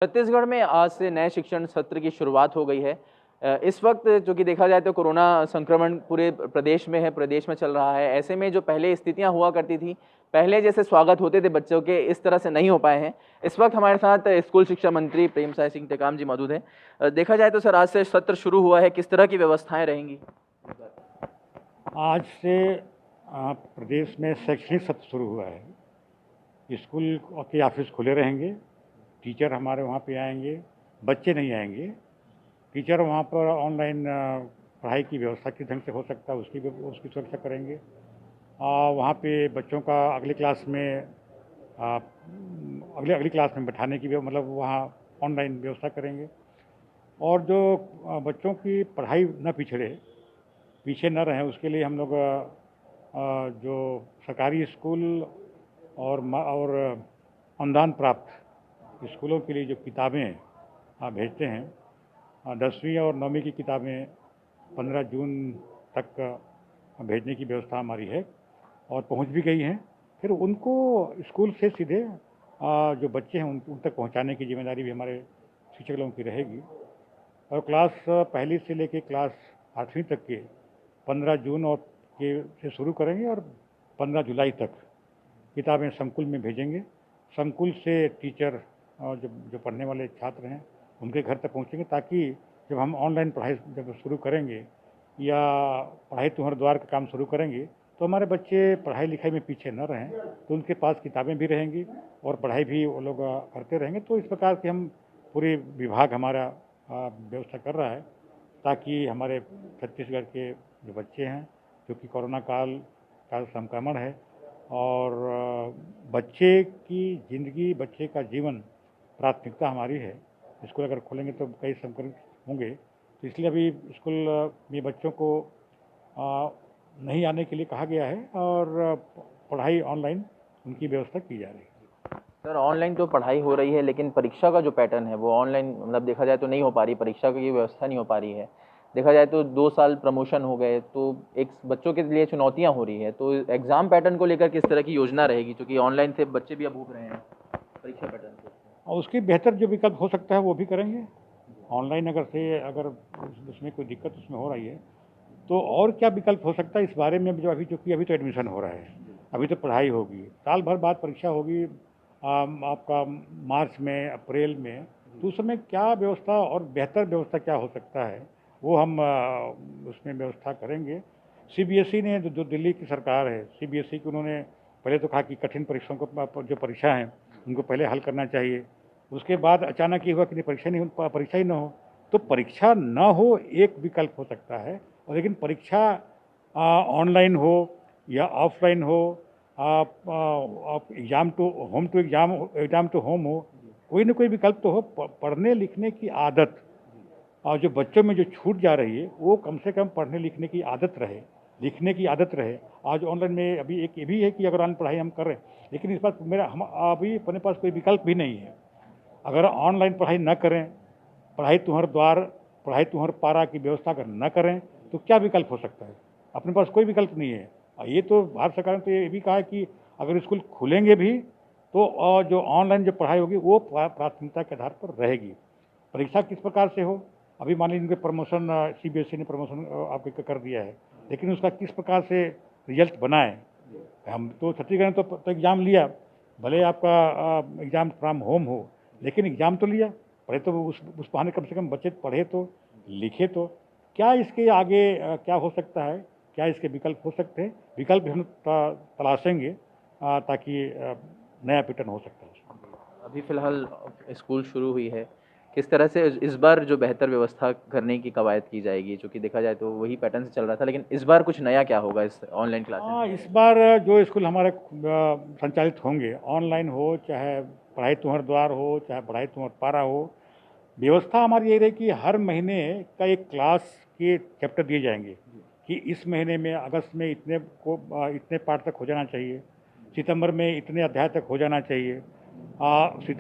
छत्तीसगढ़ में आज से नए शिक्षण सत्र की शुरुआत हो गई है। इस वक्त जो कि देखा जाए तो कोरोना संक्रमण पूरे प्रदेश में है, प्रदेश में चल रहा है। ऐसे में जो पहले स्थितियां हुआ करती थी, पहले जैसे स्वागत होते थे बच्चों के, इस तरह से नहीं हो पाए हैं। इस वक्त हमारे साथ स्कूल शिक्षा मंत्री प्रेमसाय सिंह टेकाम जी मौजूद हैं। देखा जाए तो सर, आज से सत्र शुरू हुआ है, किस तरह की व्यवस्थाएं रहेंगी? आज से प्रदेश में शैक्षणिक सत्र शुरू हुआ है। स्कूल के ऑफिस खुले रहेंगे, टीचर हमारे वहाँ पे आएंगे, बच्चे नहीं आएंगे। टीचर वहाँ पर ऑनलाइन पढ़ाई की व्यवस्था किस ढंग से हो सकता है उसकी सुरक्षा करेंगे। वहाँ पे बच्चों का अगले क्लास में अगली क्लास में बैठाने की मतलब वहाँ ऑनलाइन व्यवस्था करेंगे। और जो बच्चों की पढ़ाई न पीछे न रहें, उसके लिए हम लोग जो सरकारी स्कूल और अनुदान प्राप्त स्कूलों के लिए जो किताबें भेजते हैं, 10वीं और 9वीं की किताबें 15 जून तक भेजने की व्यवस्था हमारी है और पहुंच भी गई हैं। फिर उनको स्कूल से सीधे जो बच्चे हैं उन तक पहुंचाने की जिम्मेदारी भी हमारे शिक्षक लोगों की रहेगी। और क्लास पहली से लेकर क्लास 8वीं तक के 15 जून और के से शुरू करेंगे और 15 जुलाई तक किताबें संकुल में भेजेंगे। संकुल से टीचर और जो पढ़ने वाले छात्र हैं उनके घर तक पहुंचेंगे, ताकि जब हम ऑनलाइन पढ़ाई जब शुरू करेंगे या पढ़ाई तुम्हारे द्वार का काम शुरू करेंगे तो हमारे बच्चे पढ़ाई लिखाई में पीछे न रहें, तो उनके पास किताबें भी रहेंगी और पढ़ाई भी वो लोग करते रहेंगे। तो इस प्रकार के हम पूरे विभाग हमारा व्यवस्था कर रहा है, ताकि हमारे छत्तीसगढ़ के जो बच्चे हैं, जो कि कोरोना काल का संक्रमण है और बच्चे की ज़िंदगी, बच्चे का जीवन प्राथमिकता हमारी है। स्कूल अगर खोलेंगे तो कई संक्रमित होंगे, तो इसलिए अभी स्कूल में बच्चों को नहीं आने के लिए कहा गया है और पढ़ाई ऑनलाइन उनकी व्यवस्था की जा रही है। सर, ऑनलाइन तो पढ़ाई हो रही है, लेकिन परीक्षा का जो पैटर्न है वो ऑनलाइन मतलब देखा जाए तो नहीं हो पा रही, परीक्षा की व्यवस्था नहीं हो पा रही है। देखा जाए तो 2 साल प्रमोशन हो गए, तो एक बच्चों के लिए चुनौतियां हो रही है। तो एग्जाम पैटर्न को लेकर किस तरह की योजना रहेगी, क्योंकि ऑनलाइन से बच्चे भी अब उब रहे हैं परीक्षा पैटर्न से? और उसकी बेहतर जो विकल्प हो सकता है वो भी करेंगे। ऑनलाइन अगर उसमें कोई दिक्कत उसमें हो रही है तो और क्या विकल्प हो सकता है इस बारे में, जो अभी तो एडमिशन हो रहा है, अभी तो पढ़ाई होगी, साल भर बाद परीक्षा होगी आपका मार्च में, अप्रैल में। तो उस समय क्या व्यवस्था और बेहतर व्यवस्था क्या हो सकता है वो हम उसमें व्यवस्था करेंगे। सीबीएसई ने जो दिल्ली की सरकार है, सीबीएसई की, उन्होंने पहले तो कहा कि कठिन परीक्षाओं को, जो परीक्षा हैं उनको पहले हल करना चाहिए। उसके बाद अचानक ये हुआ कि परीक्षा ही ना हो। तो परीक्षा ना हो एक विकल्प हो सकता है, और लेकिन परीक्षा ऑनलाइन हो या ऑफलाइन हो, एग्जाम टू होम हो, कोई ना कोई विकल्प तो हो। पढ़ने लिखने की आदत और जो बच्चों में जो छूट जा रही है वो कम से कम पढ़ने लिखने की आदत रहे, लिखने की आदत रहे। आज ऑनलाइन में अभी एक ये भी है कि अगर ऑनलाइन पढ़ाई हम कर रहे हैं, लेकिन इस बात हम अभी अपने पास कोई विकल्प भी नहीं है। अगर ऑनलाइन पढ़ाई न करें, पढ़ाई तुम्हारे द्वार, पढ़ाई तुम्हारे पारा की व्यवस्था अगर न करें तो क्या विकल्प हो सकता है? अपने पास कोई विकल्प नहीं है। और ये तो भारत सरकार ने तो ये भी कहा है कि अगर स्कूल खुलेंगे भी तो जो ऑनलाइन जो पढ़ाई होगी वो प्राथमिकता के आधार पर रहेगी। परीक्षा किस प्रकार से हो, अभी मान लीजिए प्रमोशन, सीबीएसई ने प्रमोशन आपके कर दिया है, लेकिन उसका किस प्रकार से रिजल्ट बना है। हम तो छत्तीसगढ़ ने तो एग्ज़ाम लिया, भले आपका एग्ज़ाम फ्रॉम होम हो, लेकिन एग्ज़ाम तो लिया। पढ़े तो उस बहाने कम से कम बच्चे पढ़े तो, लिखे तो। क्या इसके आगे क्या हो सकता है, क्या इसके विकल्प हो सकते हैं? विकल्प हम तलाशेंगे ताकि नया पैटर्न हो सकता है। अभी फिलहाल स्कूल शुरू हुई है, किस तरह से इस बार जो बेहतर व्यवस्था करने की कवायद की जाएगी? क्योंकि देखा जाए तो वही पैटर्न से चल रहा था, लेकिन इस बार कुछ नया क्या होगा इस ऑनलाइन क्लासेस में? इस बार जो स्कूल हमारे संचालित होंगे, ऑनलाइन हो चाहे पढ़ाई तुम्हारे द्वार हो चाहे पढ़ाई तुम्हारे पारा हो, व्यवस्था हमारी यही रही कि हर महीने का एक क्लास के चैप्टर दिए जाएंगे कि इस महीने में अगस्त में इतने पाठ तक हो जाना चाहिए, सितंबर में इतने अध्याय तक हो जाना चाहिए,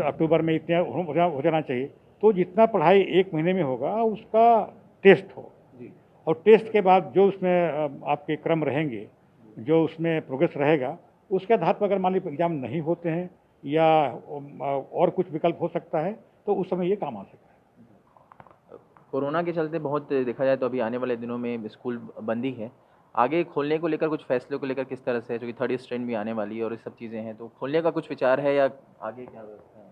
अक्टूबर में इतने हो जाना चाहिए। तो जितना पढ़ाई एक महीने में होगा उसका टेस्ट हो, और टेस्ट के बाद जो उसमें आपके क्रम रहेंगे, जो उसमें प्रोग्रेस रहेगा, उसके आधार पर अगर मान लीजिए एग्ज़ाम नहीं होते हैं या और कुछ विकल्प हो सकता है, तो उस समय ये काम आ सकता है। कोरोना के चलते बहुत देखा जाए तो अभी आने वाले दिनों में स्कूल बंदी है। आगे खोलने को लेकर कुछ फैसले को लेकर किस तरह से है, क्योंकि थर्ड स्ट्रेन भी आने वाली है और ये सब चीज़ें हैं, तो खोलने का कुछ विचार है या आगे क्या व्यवस्था है?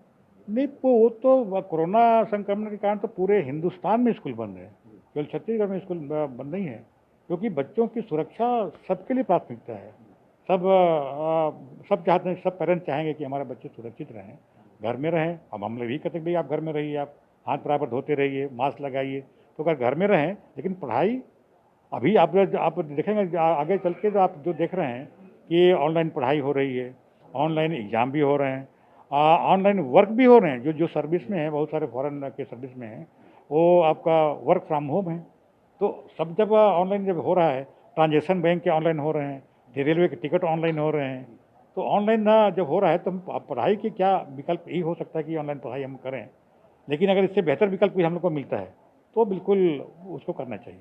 नहीं, वो तो कोरोना संक्रमण के कारण तो पूरे हिंदुस्तान में स्कूल बंद है, केवल छत्तीसगढ़ में स्कूल बंद नहीं है, क्योंकि बच्चों की सुरक्षा सबके लिए प्राथमिकता है। सब चाहते हैं, सब पेरेंट्स चाहेंगे कि हमारे बच्चे सुरक्षित रहें, घर में रहें। अब हम लोग यही कहते हैं कि भाई आप घर में रहिए, आप हाथ बराबर धोते रहिए, मास्क लगाइए, तो अगर घर में रहें, लेकिन पढ़ाई अभी आप देखेंगे आगे चल के, जो आप जो देख रहे हैं कि ऑनलाइन पढ़ाई हो रही है, ऑनलाइन एग्ज़ाम भी हो रहे हैं, ऑनलाइन वर्क भी हो रहे हैं। जो जो सर्विस में है, बहुत सारे फॉरेन के सर्विस में हैं, वो आपका वर्क फ्रॉम होम है। तो सब जब ऑनलाइन जब हो रहा है, ट्रांजेक्शन बैंक के ऑनलाइन हो रहे हैं, रेलवे के टिकट ऑनलाइन हो रहे हैं, तो ऑनलाइन ना जब हो रहा है तो हम पढ़ाई के क्या विकल्प यही हो सकता है कि ऑनलाइन पढ़ाई हम करें, लेकिन अगर इससे बेहतर विकल्प भी हम लोग को मिलता है तो बिल्कुल उसको करना चाहिए।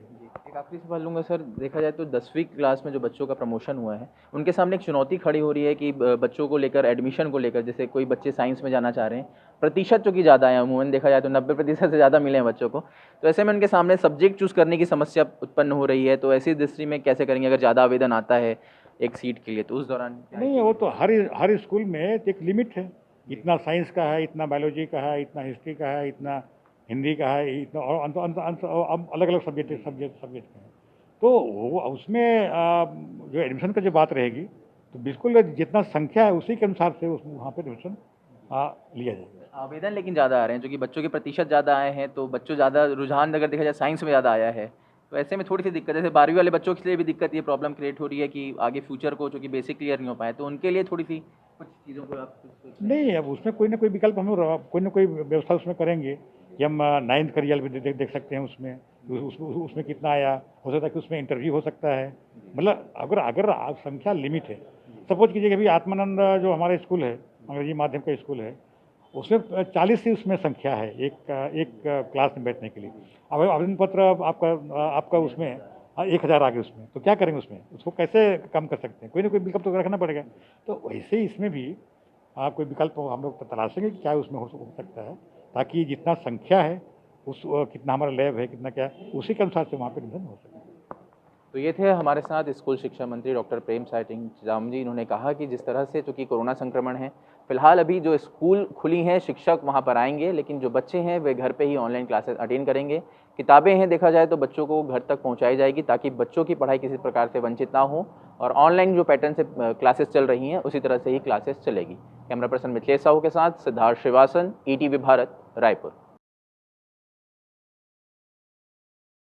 एक आखिरी सवाल लूँगा सर, देखा जाए तो 10वीं क्लास में जो बच्चों का प्रमोशन हुआ है, उनके सामने एक चुनौती खड़ी हो रही है कि बच्चों को लेकर, एडमिशन को लेकर, जैसे कोई बच्चे साइंस में जाना चाह रहे हैं, प्रतिशत चूँकि ज़्यादा है, अमूमन देखा जाए तो 90% से ज़्यादा मिले हैं बच्चों को, तो ऐसे में उनके सामने सब्जेक्ट चूज़ करने की समस्या उत्पन्न हो रही है, तो ऐसी दृष्टि में कैसे करेंगे अगर ज़्यादा आवेदन आता है एक सीट के लिए, तो उस दौरान क्या नहीं, वो तो हर स्कूल में एक लिमिट है, इतना साइंस का है, इतना बायोलॉजी का है, इतना हिस्ट्री का है, इतना हिंदी का है, इतना और अलग अलग सब्जेक्ट के हैं। तो वो उसमें जो एडमिशन का जो बात रहेगी, तो बिल्कुल जितना संख्या है उसी के अनुसार से उस वहाँ पे एडमिशन लिया जाएगा। आवेदन लेकिन ज़्यादा आ रहे हैं, जो कि बच्चों के प्रतिशत ज़्यादा आए हैं, तो बच्चों ज़्यादा रुझान अगर देखा जाए साइंस में ज़्यादा आया है, तो ऐसे में थोड़ी सी दिक्कत, जैसे 12वीं वाले बच्चों के लिए भी दिक्कत, ये प्रॉब्लम क्रिएट हो रही है कि आगे फ्यूचर को जो कि बेसिक क्लियर नहीं हो पाए, तो उनके लिए थोड़ी सी कुछ चीज़ों को आप कुछ सोच रहे हैं? नहीं, अब उसमें कोई ना कोई विकल्प हम लोग कोई ना कोई व्यवस्था उसमें करेंगे कि हम 9th का रिजल्ट भी देख सकते हैं उसमें, उसमें कितना आया, हो सकता है कि उसमें इंटरव्यू हो सकता है। मतलब अगर अगर संख्या लिमिट है, सपोज कीजिए कि अभी आत्मानंद जो हमारा स्कूल है, अंग्रेजी माध्यम का स्कूल है, उसमें 40 ही उसमें संख्या है एक क्लास में बैठने के लिए। अब आवेदन पत्र आपका उसमें 1000 आ गए उसमें, तो क्या करेंगे उसमें? उसको कैसे कम कर सकते हैं? कोई ना कोई विकल्प तो रखना पड़ेगा। तो वैसे ही इसमें भी कोई विकल्प हम लोग तलाशेंगे कि क्या उसमें हो सकता है, ताकि जितना संख्या है उस कितना हमारा लैब है, कितना क्या है, उसी के अनुसार से वहाँ पे एडमिशन हो सके। तो ये थे हमारे साथ स्कूल शिक्षा मंत्री डॉक्टर प्रेम साय टेंचाम जी। इन्होंने कहा कि जिस तरह से चूँकि कोरोना संक्रमण है, फिलहाल अभी जो स्कूल खुली हैं, शिक्षक वहाँ पर आएंगे, लेकिन जो बच्चे हैं वे घर पे ही ऑनलाइन क्लासेस अटेंड करेंगे। किताबें हैं, देखा जाए तो बच्चों को घर तक पहुँचाई जाएगी, ताकि बच्चों की पढ़ाई किसी प्रकार से वंचित ना हो, और ऑनलाइन जो पैटर्न से क्लासेस चल रही हैं उसी तरह से ही क्लासेस चलेगी। कैमरा पर्सन मिथिलेश साहू के साथ सिद्धार्थ श्रीवासन, ETV भारत, रायपुर।